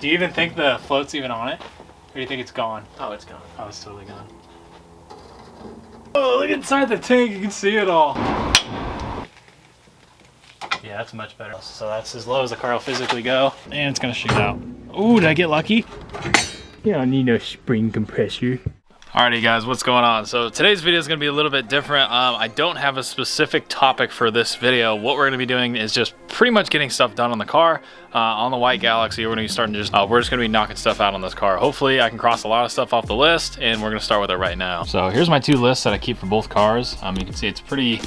Do you even think the float's even on it? Or do you think it's gone? Oh, it's gone. Oh, it's totally gone. Oh, look inside the tank. You can see it all. Yeah, that's much better. So that's as low as the car will physically go. And it's going to shoot out. Ooh, did I get lucky? You don't need no spring compressor. Alrighty guys, what's going on? So today's video is going to be a little bit different. I don't have a specific topic for this video. What we're going to be doing is just pretty much getting stuff done on the car. On the white Galaxie, we're going to be starting to we're just going to be knocking stuff out on this car. Hopefully I can cross a lot of stuff off the list, and we're going to start with it right now. So here's my two lists that I keep for both cars. You can see it's pretty,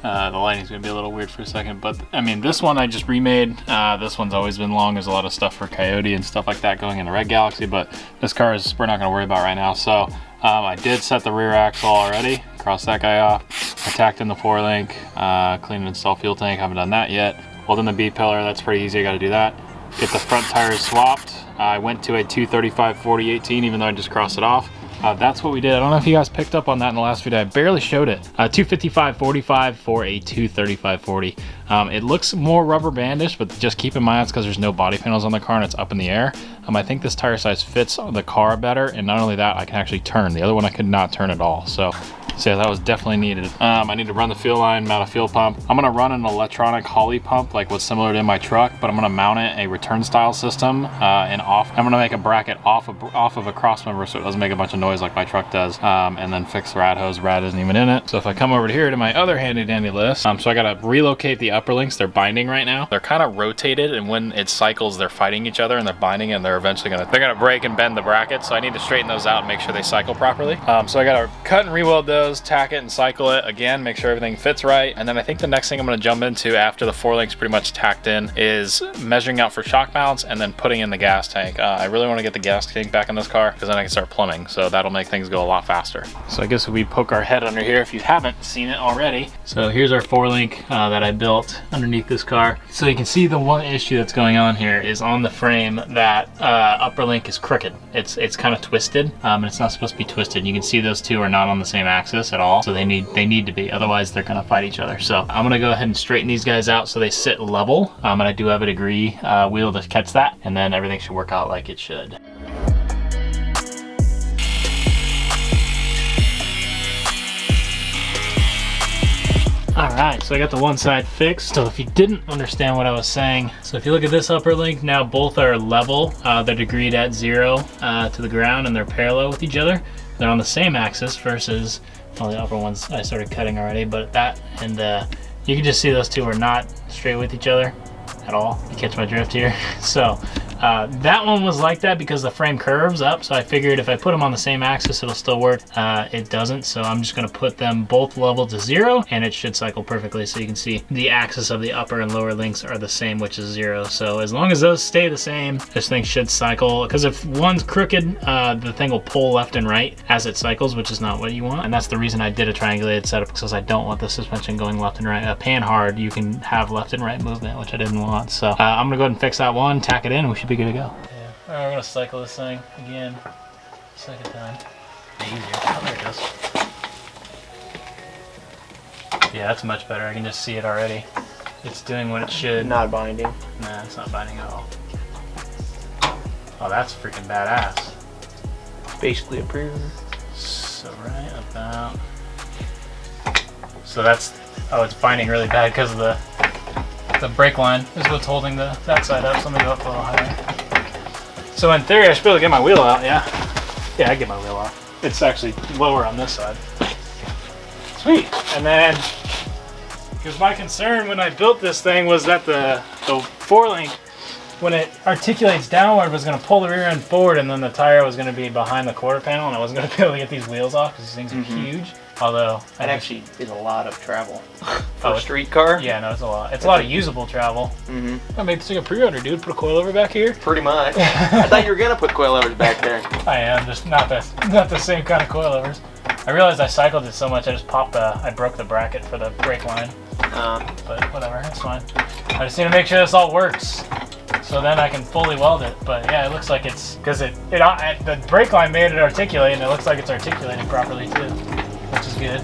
the lighting's going to be a little weird for a second, but I mean, this one I just remade. This one's always been long. There's a lot of stuff for Coyote and stuff like that going in the red Galaxie, but this car is, we're not going to worry about right now. So I did set the rear axle already, cross that guy off. I tacked in the 4-link, clean and install fuel tank, haven't done that yet. Weld in the B-pillar, that's pretty easy, I gotta do that. Get the front tires swapped. I went to a 235/40/18 even though I just crossed it off. That's what we did. I don't know if you guys picked up on that in the last video. I barely showed it. 255/45 for a 235/40. It looks more rubber bandish, but just keep in mind it's because there's no body panels on the car and it's up in the air. I think this tire size fits the car better, and not only that, I can actually turn. The other one I could not turn at all. So yeah, that was definitely needed. I need to run the fuel line, mount a fuel pump. I'm gonna run an electronic Holley pump, like what's similar to my truck, but I'm gonna mount it a return style system and off. I'm gonna make a bracket off of a cross member so it doesn't make a bunch of noise like my truck does, and then fix the rad hose. Rad isn't even in it. So if I come over here to my other handy dandy list, so I gotta relocate the upper links. They're binding right now. They're kind of rotated, and when it cycles, they're fighting each other and they're binding, and they're eventually gonna break and bend the brackets. So I need to straighten those out and make sure they cycle properly. So I gotta cut and re-weld those, tack it and cycle it again, make sure everything fits right. And then I think the next thing I'm going to jump into after the 4-link's pretty much tacked in is measuring out for shock mounts and then putting in the gas tank. I really want to get the gas tank back in this car because then I can start plumbing, so that'll make things go a lot faster. So I guess if we poke our head under here, if you haven't seen it already. So here's our 4-link that I built underneath this car. So you can see the one issue that's going on here is on the frame that upper link is crooked. It's kind of twisted, and it's not supposed to be twisted. You can see those two are not on the same axis at all, so they need to be, otherwise they're gonna fight each other. So I'm gonna go ahead and straighten these guys out so they sit level, and I do have a degree wheel to catch that, and then everything should work out like it should. All right, so I got the one side fixed. So if you didn't understand what I was saying, so if you look at this upper link, now both are level. They're degreed at 0 to the ground, and they're parallel with each other. They're on the same axis versus, well, the upper ones I started cutting already, but that, and you can just see those two are not straight with each other at all. You catch my drift here? So that one was like that because the frame curves up, so I figured if I put them on the same axis it'll still work. It doesn't, so I'm just going to put them both level to 0 and it should cycle perfectly. So you can see the axis of the upper and lower links are the same, which is 0. So as long as those stay the same, this thing should cycle, because if one's crooked, the thing will pull left and right as it cycles, which is not what you want. And that's the reason I did a triangulated setup, because I don't want the suspension going left and right. Pan hard, you can have left and right movement, which I didn't want. So I'm gonna go ahead and fix that one, tack it in, and we should be good to go. Yeah. All right, we're gonna cycle this thing again, second time. Easier. Oh, there it goes. Yeah, that's much better. I can just see it already. It's doing what it should. Not binding. Nah, it's not binding at all. Oh, that's freaking badass. Basically approved. So right about. So that's. Oh, it's binding really bad because of the brake line is what's holding that side up. So let me go up a little higher. So in theory, I should be able to get my wheel out, yeah? Yeah, I get my wheel out. It's actually lower on this side. Sweet. And then, because my concern when I built this thing was that the 4-link, when it articulates downward, was going to pull the rear end forward, and then the tire was going to be behind the quarter panel, and I wasn't going to be able to get these wheels off because these things are huge. Although that actually is a lot of travel for a street car. Yeah, no, it's a lot. It's a lot of usable travel. I made this thing a pre-order, dude. Put a coilover back here. Pretty much. I thought you were gonna put coilovers back there. I am, just not the same kind of coilovers. I realized I cycled it so much I just I broke the bracket for the brake line. But whatever, it's fine. I just need to make sure this all works, so then I can fully weld it. But yeah, it looks like it's because the brake line made it articulate, and it looks like it's articulated properly too, which is good.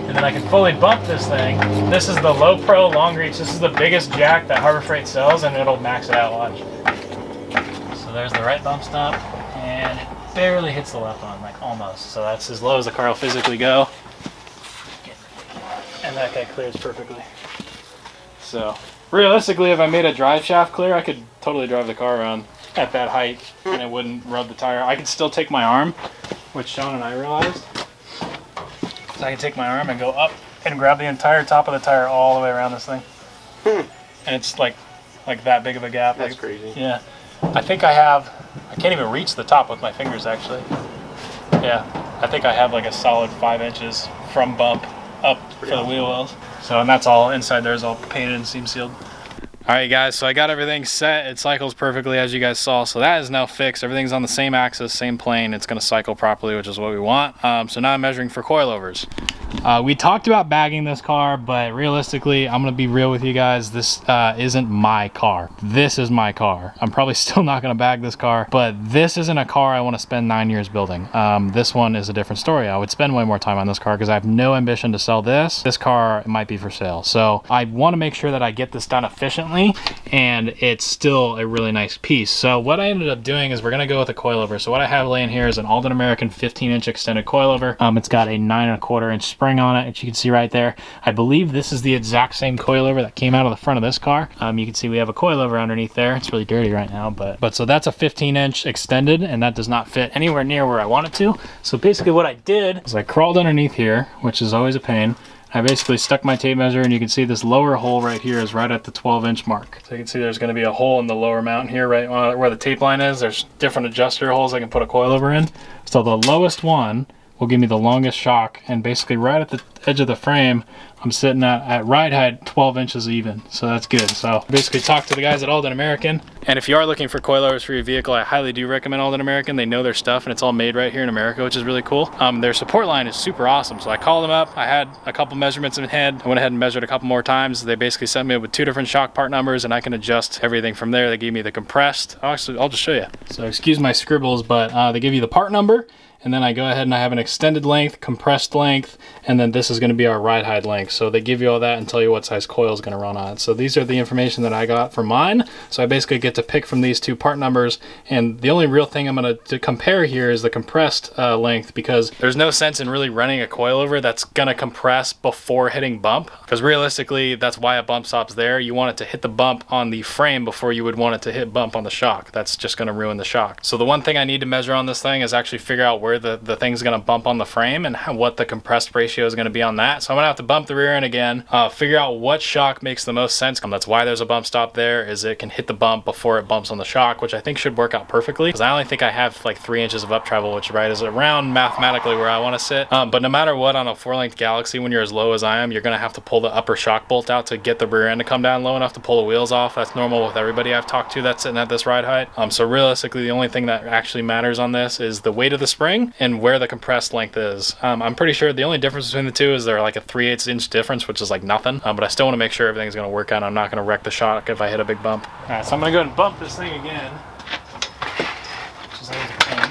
And then I can fully bump this thing. This is the low pro long reach. This is the biggest jack that Harbor Freight sells, and it'll max it out, watch. So there's the right bump stop, and it barely hits the left one, like almost. So that's as low as the car will physically go. And that guy clears perfectly. So realistically, if I made a drive shaft clear, I could totally drive the car around at that height and it wouldn't rub the tire. I could still take my arm, which Sean and I realized. So I can take my arm and go up and grab the entire top of the tire all the way around this thing. And it's like that big of a gap. That's crazy. Yeah. I think I can't even reach the top with my fingers actually. Yeah. I think I have like a solid 5 inches from bump up for the wheel wells. So, and that's all inside there is all painted and seam sealed. All right guys, so I got everything set. It cycles perfectly as you guys saw. So that is now fixed. Everything's on the same axis, same plane. It's gonna cycle properly, which is what we want. So now I'm measuring for coilovers. We talked about bagging this car, but realistically, I'm gonna be real with you guys. This isn't my car. This is my car. I'm probably still not gonna bag this car, but this isn't a car I wanna spend 9 years building. This one is a different story. I would spend way more time on this car because I have no ambition to sell this. This car might be for sale. So I wanna make sure that I get this done efficiently and it's still a really nice piece. So what I ended up doing is we're gonna go with a coilover. So what I have laying here is an Alden American 15-inch extended coilover. It's got a 9¼ inch spring on it, which you can see right there. I believe this is the exact same coilover that came out of the front of this car. You can see we have a coilover underneath there. It's really dirty right now, but so that's a 15-inch extended, and that does not fit anywhere near where I want it to. So basically what I did is I crawled underneath here, which is always a pain. I basically stuck my tape measure, and you can see this lower hole right here is right at the 12-inch mark. So you can see there's going to be a hole in the lower mount here, right where the tape line is. There's different adjuster holes I can put a coilover in. So the lowest one will give me the longest shock, and basically right at the edge of the frame, I'm sitting at ride height 12 inches even, so that's good. So basically talk to the guys at Alden American, and if you are looking for coilovers for your vehicle, I highly do recommend Alden American. They know their stuff, and it's all made right here in America, which is really cool. Their support line is super awesome. So I called them up, I had a couple measurements in head, I went ahead and measured a couple more times. They basically sent me with 2 different shock part numbers, and I can adjust everything from there. They gave me the compressed, actually I'll just show you. So excuse my scribbles, but they give you the part number, and then I go ahead and I have an extended length, compressed length, and then this is going to be our ride height length. So they give you all that and tell you what size coil is going to run on it. So these are the information that I got for mine. So I basically get to pick from these 2 part numbers, and the only real thing I'm going to compare here is the compressed length, because there's no sense in really running a coilover that's going to compress before hitting bump, because realistically that's why a bump stop's there. You want it to hit the bump on the frame before you would want it to hit bump on the shock. That's just going to ruin the shock. So the one thing I need to measure on this thing is actually figure out where the thing's going to bump on the frame and what the compressed ratio is going to be on that. So I'm going to have to bump the rear end again, figure out what shock makes the most sense. That's why there's a bump stop there, is it can hit the bump before it bumps on the shock, which I think should work out perfectly, because I only think I have like 3 inches of up travel, which is around mathematically where I want to sit. But no matter what, on a 4-length Galaxie, when you're as low as I am, you're going to have to pull the upper shock bolt out to get the rear end to come down low enough to pull the wheels off. That's normal with everybody I've talked to that's sitting at this ride height. So realistically, the only thing that actually matters on this is the weight of the spring and where the compressed length is. I'm pretty sure the only difference between the two is they're like a 3/8 inch difference, which is like nothing. But I still want to make sure everything's going to work out. I'm not going to wreck the shock if I hit a big bump. All right, so I'm going to go ahead and bump this thing again. Which is always a pain.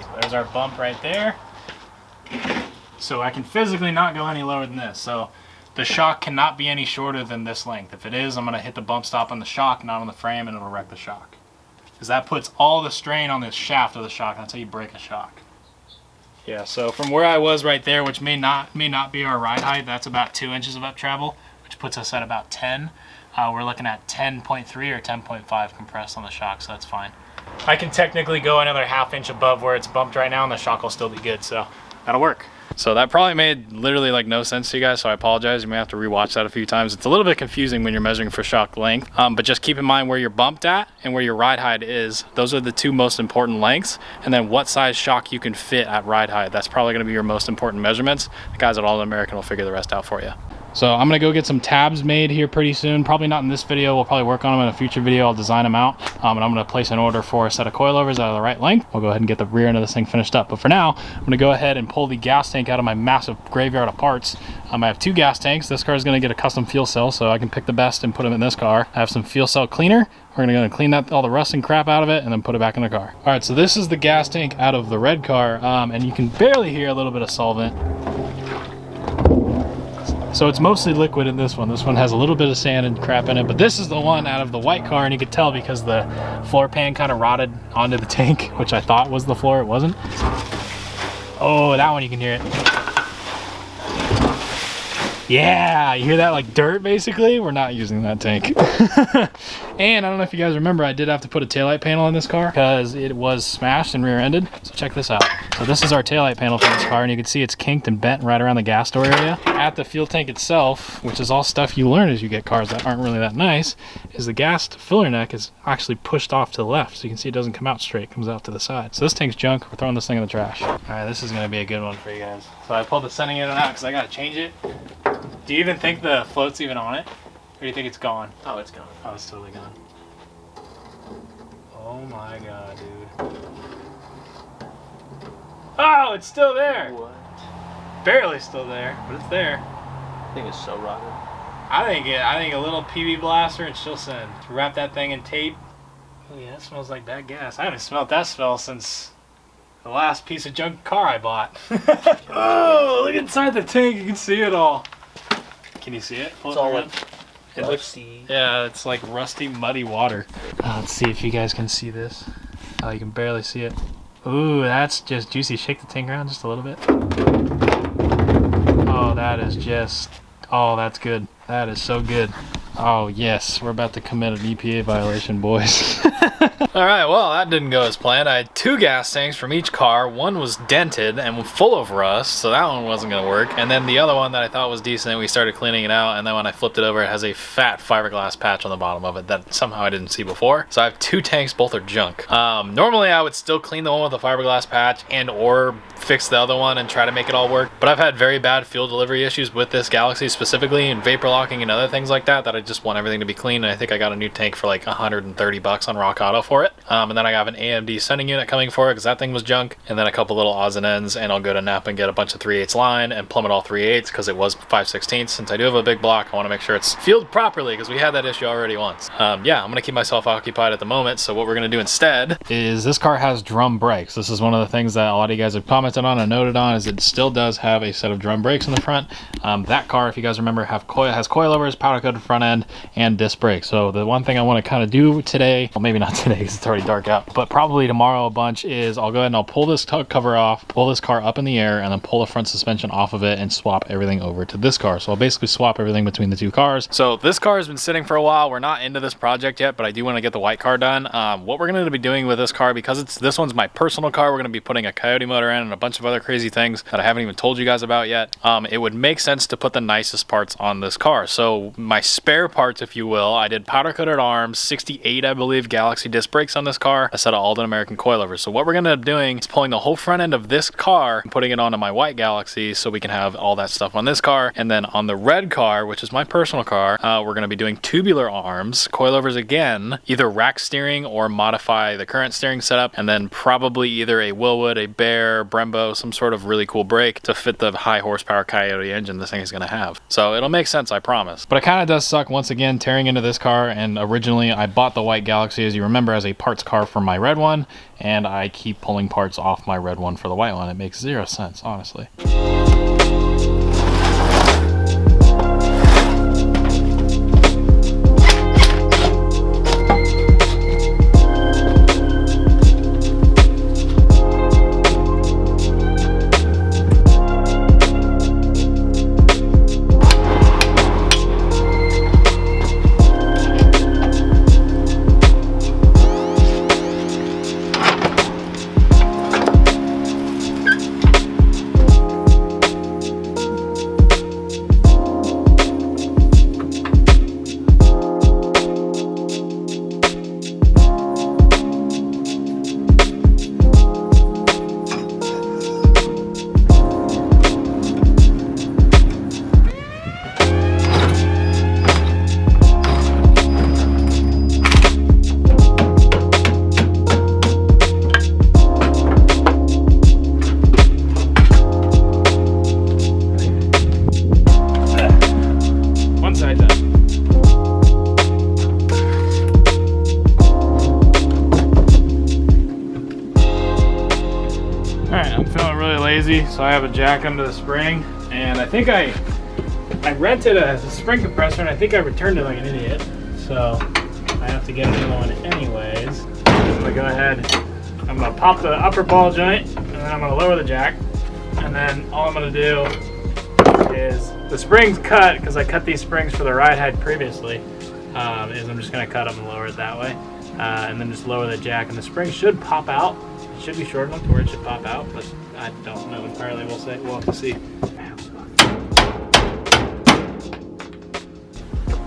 So there's our bump right there. So I can physically not go any lower than this. So the shock cannot be any shorter than this length. If it is, I'm going to hit the bump stop on the shock, not on the frame, and it'll wreck the shock. Because that puts all the strain on the shaft of the shock. That's how you break a shock. Yeah, so from where I was right there, which may not be our ride height, that's about 2 inches of up travel, which puts us at about 10. We're looking at 10.3 or 10.5 compressed on the shock, so that's fine. I can technically go another ½ inch above where it's bumped right now, and the shock will still be good, so that'll work. So that probably made literally like no sense to you guys, so I apologize. You may have to rewatch that a few times. It's a little bit confusing when you're measuring for shock length, but just keep in mind where you're bumped at and where your ride height is. Those are the 2 most important lengths, and then what size shock you can fit at ride height. That's probably going to be your most important measurements. The guys at Alden American will figure the rest out for you. So I'm gonna go get some tabs made here pretty soon. Probably not in this video. We'll probably work on them in a future video. I'll design them out. And I'm gonna place an order for a set of coilovers out of the right length. We'll go ahead and get the rear end of this thing finished up. But for now, I'm gonna go ahead and pull the gas tank out of my massive graveyard of parts. I have 2 gas tanks. This car is gonna get a custom fuel cell, so I can pick the best and put them in this car. I have some fuel cell cleaner. We're gonna go and clean all the rust and crap out of it and then put it back in the car. All right, so this is the gas tank out of the red car, and you can barely hear a little bit of solvent. So it's mostly liquid in this one. This one has a little bit of sand and crap in it, but this is the one out of the white car, and you could tell because the floor pan kind of rotted onto the tank, which I thought was the floor, it wasn't. Oh, that one you can hear it. Yeah, you hear that like dirt basically? We're not using that tank. And I don't know if you guys remember, I did have to put a taillight panel on this car because it was smashed and rear-ended. So check this out. So this is our taillight panel for this car, and you can see it's kinked and bent right around the gas door area. At the fuel tank itself, which is all stuff you learn as you get cars that aren't really that nice, is the gas filler neck is actually pushed off to the left. So you can see it doesn't come out straight, it comes out to the side. So this tank's junk, we're throwing this thing in the trash. All right, this is gonna be a good one for you guys. So I pulled the sending unit out because I gotta change it. Do you even think the float's even on it? Or do you think it's gone? Oh, it's gone. Oh, it's totally gone. Oh my god, dude. Oh, it's still there! What? Barely still there, but it's there. I think it's so rotten. I think a little PB blaster and she'll send. Wrap that thing in tape. Oh yeah, it smells like that gas. I haven't smelled that smell since the last piece of junk car I bought. Oh, look inside the tank, you can see it all. Can you see it? It's all like rusty. Yeah, it's like rusty, muddy water. Let's see if you guys can see this. Oh, you can barely see it. Ooh, that's just juicy. Shake the tank around just a little bit. Oh, that is just... Oh, that's good. That is so good. Oh, yes. We're about to commit an EPA violation, boys. All right, well, that didn't go as planned. I had 2 gas tanks from each car. One was dented and full of rust, so that one wasn't going to work. And then the other one that I thought was decent, we started cleaning it out, and then when I flipped it over, it has a fat fiberglass patch on the bottom of it that somehow I didn't see before. So I have 2 tanks, both are junk. Normally, I would still clean the one with the fiberglass patch and or fix the other one and try to make it all work. But I've had very bad fuel delivery issues with this Galaxie specifically, and vapor locking and other things like that, that I just want everything to be clean. And I think I got a new tank for like 130 bucks on Rock Auto for it. And then I have an AMD sending unit coming for it because that thing was junk. And then a couple little odds and ends, and I'll go to Napa and get a bunch of 3/8 line and plumb it all 3/8 because it was 5/16. Since I do have a big block, I want to make sure it's fueled properly because we had that issue already once. Yeah, I'm going to keep myself occupied at the moment. So what we're going to do instead is this car has drum brakes. This is one of the things that a lot of you guys have commented on and noted on, is it still does have a set of drum brakes in the front. That car, if you guys remember, has coilovers, powder coated front end, and disc brakes. So the one thing I want to kind of do today, well, maybe not today because it's already dark out, but probably tomorrow a bunch, is I'll go ahead and I'll pull this cover off, pull this car up in the air, and then pull the front suspension off of it and swap everything over to this car. So I'll basically swap everything between the 2 cars. So this car has been sitting for a while. We're not into this project yet, but I do want to get the white car done. What we're going to be doing with this car, because this one's my personal car, we're going to be putting a Coyote motor in and a bunch of other crazy things that I haven't even told you guys about yet. It would make sense to put the nicest parts on this car. So my spare parts, if you will, I did powder coated arms, 68 I believe Galaxie disc brakes on this car, a set of Alden American coilovers. So what we're going to end up doing is pulling the whole front end of this car and putting it onto my white Galaxie so we can have all that stuff on this car. And then on the red car, which is my personal car, we're going to be doing tubular arms, coilovers again, either rack steering or modify the current steering setup, and then probably either a Willwood, a Bear, Brembo, some sort of really cool brake to fit the high horsepower Coyote engine this thing is going to have. So it'll make sense, I promise. But it kind of does suck once again tearing into this car, and originally I bought the white Galaxie, as you remember, as a parts car for my red one, and I keep pulling parts off my red one for the white one. It makes 0 sense, honestly. So I have a jack under the spring, and I think I I rented a spring compressor and I think I returned it like an idiot. So I have to get a new one anyways. I'm gonna go ahead, I'm gonna pop the upper ball joint and then I'm gonna lower the jack. And then all I'm gonna do is, the springs cut, because I cut these springs for the ride height previously, is I'm just gonna cut them and lower it that way. And then just lower the jack, and the spring should pop out. It should be short enough to where it should pop out, but I don't know entirely. We'll have to see.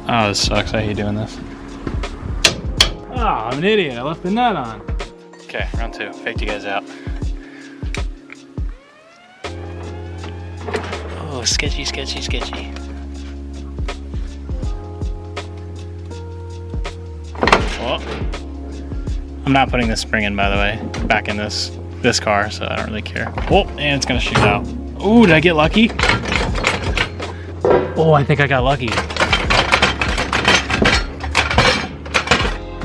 Oh, this sucks. I hate doing this. Oh, I'm an idiot. I left the nut on. Okay, round two. Faked you guys out. Oh, sketchy, sketchy, sketchy. Oh. I'm not putting this spring in, by the way, back in this car, so I don't really care. Oh, and it's gonna shoot out. Ooh, did I get lucky? Oh, I think I got lucky.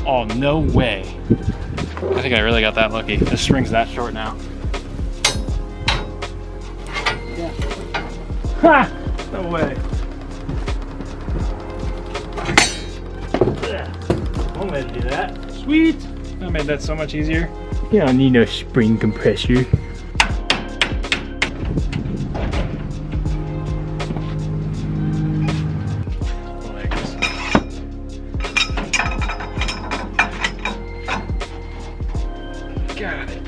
Oh, no way. I think I really got that lucky. This string's that short now. Yeah. Ha! No way. One way to do that. Sweet. That made that so much easier. You don't need no spring compressor. Got it.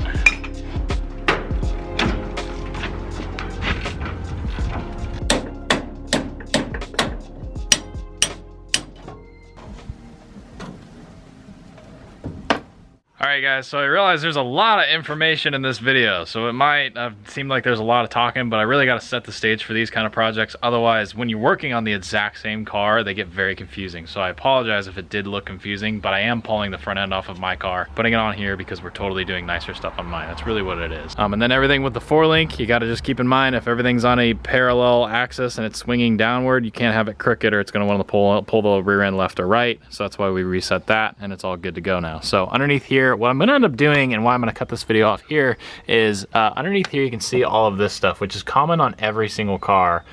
Alright guys, so I realize there's a lot of information in this video, so it might seem like there's a lot of talking, but I really got to set the stage for these kind of projects. Otherwise, when you're working on the exact same car, they get very confusing. So I apologize if it did look confusing, but I am pulling the front end off of my car, putting it on here because we're totally doing nicer stuff on mine. That's really what it is. And then everything with the 4-link, you got to just keep in mind, if everything's on a parallel axis and it's swinging downward, you can't have it crooked or it's going to want to pull the rear end left or right. So that's why we reset that, and it's all good to go now. So underneath here, what I'm going to end up doing and why I'm going to cut this video off here is underneath here you can see all of this stuff, which is common on every single car.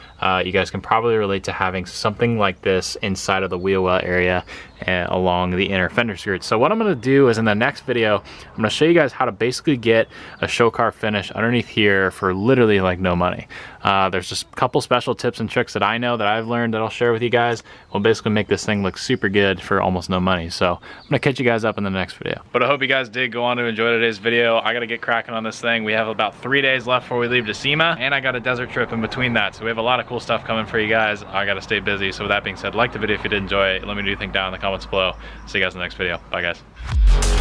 You guys can probably relate to having something like this inside of the wheel well area along the inner fender skirts. So what I'm going to do is in the next video, I'm going to show you guys how to basically get a show car finish underneath here for literally like no money. There's just a couple special tips and tricks that I know that I've learned that I'll share with you guys. We'll basically make this thing look super good for almost no money. So I'm going to catch you guys up in the next video. But I hope you guys did go on to enjoy today's video. I got to get cracking on this thing. We have about 3 days left before we leave to SEMA, and I got a desert trip in between that. So we have a lot of cool stuff coming for you guys. I got to stay busy. So with that being said, like the video if you did enjoy it. Let me know what you think down in the comments below. See you guys in the next video. Bye guys.